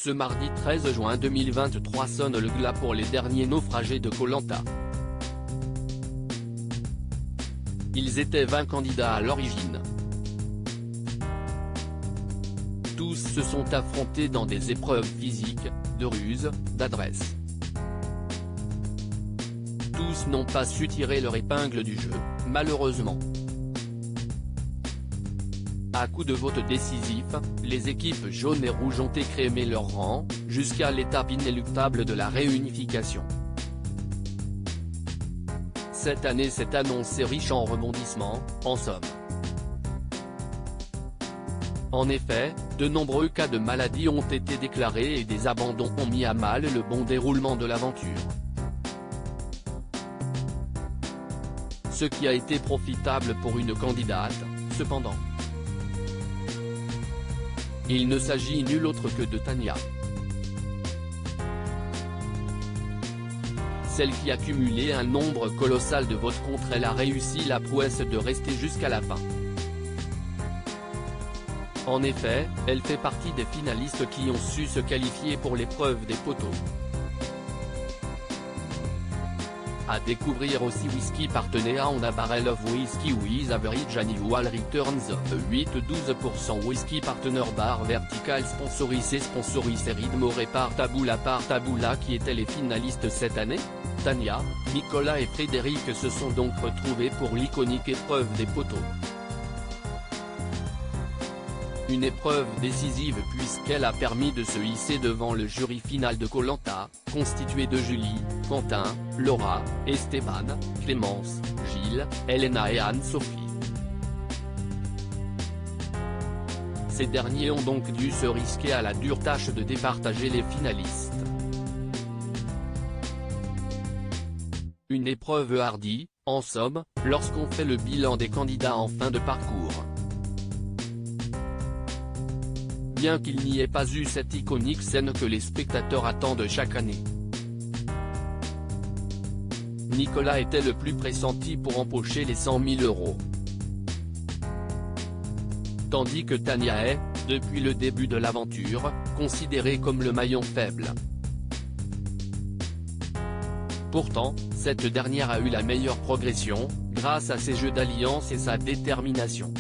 Ce mardi 13 juin 2023 sonne le glas pour les derniers naufragés de Koh Lanta. Ils étaient 20 candidats à l'origine. Tous se sont affrontés dans des épreuves physiques, de ruse, d'adresse. Tous n'ont pas su tirer leur épingle du jeu, malheureusement. À coup de vote décisif, les équipes jaunes et rouges ont écrémé leur rang, jusqu'à l'étape inéluctable de la réunification. Cette année s'est annoncée riche en rebondissements, en somme. En effet, de nombreux cas de maladies ont été déclarés et des abandons ont mis à mal le bon déroulement de l'aventure. Ce qui a été profitable pour une candidate, cependant. Il ne s'agit nul autre que de Tania. Celle qui a cumulé un nombre colossal de votes contre elle a réussi la prouesse de rester jusqu'à la fin. En effet, elle fait partie des finalistes qui ont su se qualifier pour l'épreuve des poteaux. À découvrir aussi Whisky Partner on a Barrel of Whiskey with Average Annual Returns of 8-12% Whisky Partner Bar Vertical sponsorisé Ridmore par Tabula qui étaient les finalistes cette année. Tania, Nicolas et Frédéric se sont donc retrouvés pour l'iconique épreuve des poteaux. Une épreuve décisive puisqu'elle a permis de se hisser devant le jury final de Koh Lanta, constitué de Julie, Quentin, Laura, Esteban, Clémence, Gilles, Elena et Anne-Sophie. Ces derniers ont donc dû se risquer à la dure tâche de départager les finalistes. Une épreuve hardie, en somme, lorsqu'on fait le bilan des candidats en fin de parcours. Bien qu'il n'y ait pas eu cette iconique scène que les spectateurs attendent chaque année. Nicolas était le plus pressenti pour empocher les 100 000 €. Tandis que Tania est, depuis le début de l'aventure, considérée comme le maillon faible. Pourtant, cette dernière a eu la meilleure progression, grâce à ses jeux d'alliance et sa détermination.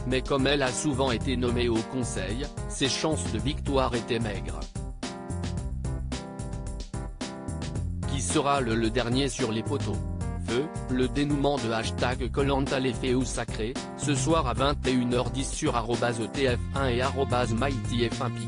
Mais comme elle a souvent été nommée au conseil, ses chances de victoire étaient maigres. Qui sera le dernier sur les poteaux? Feu, le dénouement de #Koh Lanta l'effet ou sacré, ce soir à 21h10 sur @ETF1 et @MyTF1pic.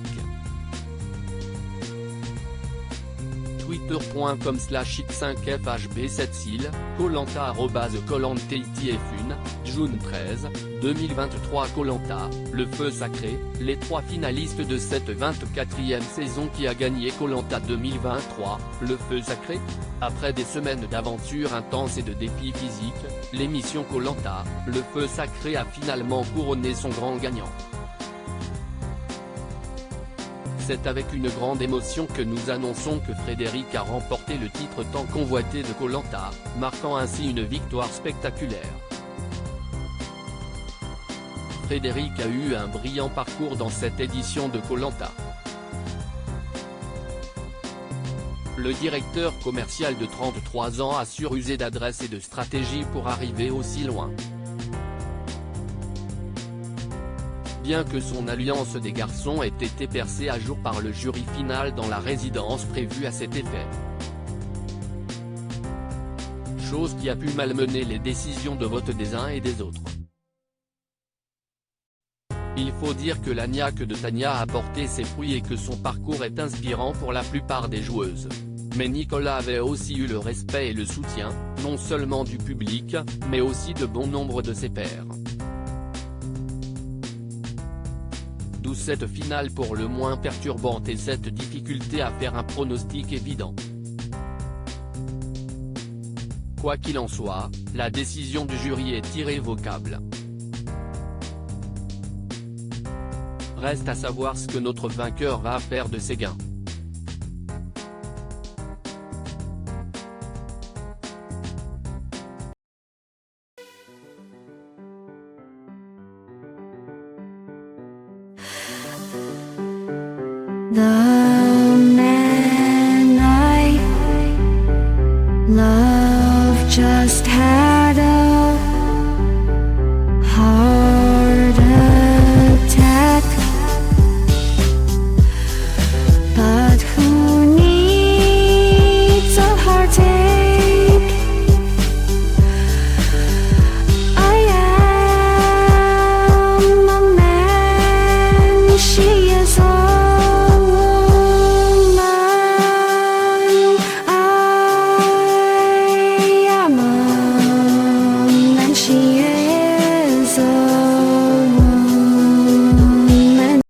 Twitter.com/x5FHB7sil, Koh Lanta @KoLantaITF1, June 13, 2023 Koh Lanta, le feu sacré, les 3 finalistes de cette 24e saison qui a gagné Koh Lanta 2023, le feu sacré. Après des semaines d'aventures intenses et de défis physiques, l'émission Koh Lanta, le feu sacré a finalement couronné son grand gagnant. C'est avec une grande émotion que nous annonçons que Frédéric a remporté le titre tant convoité de Koh Lanta, marquant ainsi une victoire spectaculaire. Frédéric a eu un brillant parcours dans cette édition de Koh Lanta. Le directeur commercial de 33 ans a su user d'adresse et de stratégie pour arriver aussi loin. Bien que son alliance des garçons ait été percée à jour par le jury final dans la résidence prévue à cet effet. Chose qui a pu malmener les décisions de vote des uns et des autres. Il faut dire que la niaque de Tania a porté ses fruits et que son parcours est inspirant pour la plupart des joueuses. Mais Nicolas avait aussi eu le respect et le soutien, non seulement du public, mais aussi de bon nombre de ses pairs. D'où cette finale pour le moins perturbante et cette difficulté à faire un pronostic évident. Quoi qu'il en soit, la décision du jury est irrévocable. Reste à savoir ce que notre vainqueur va faire de ses gains. The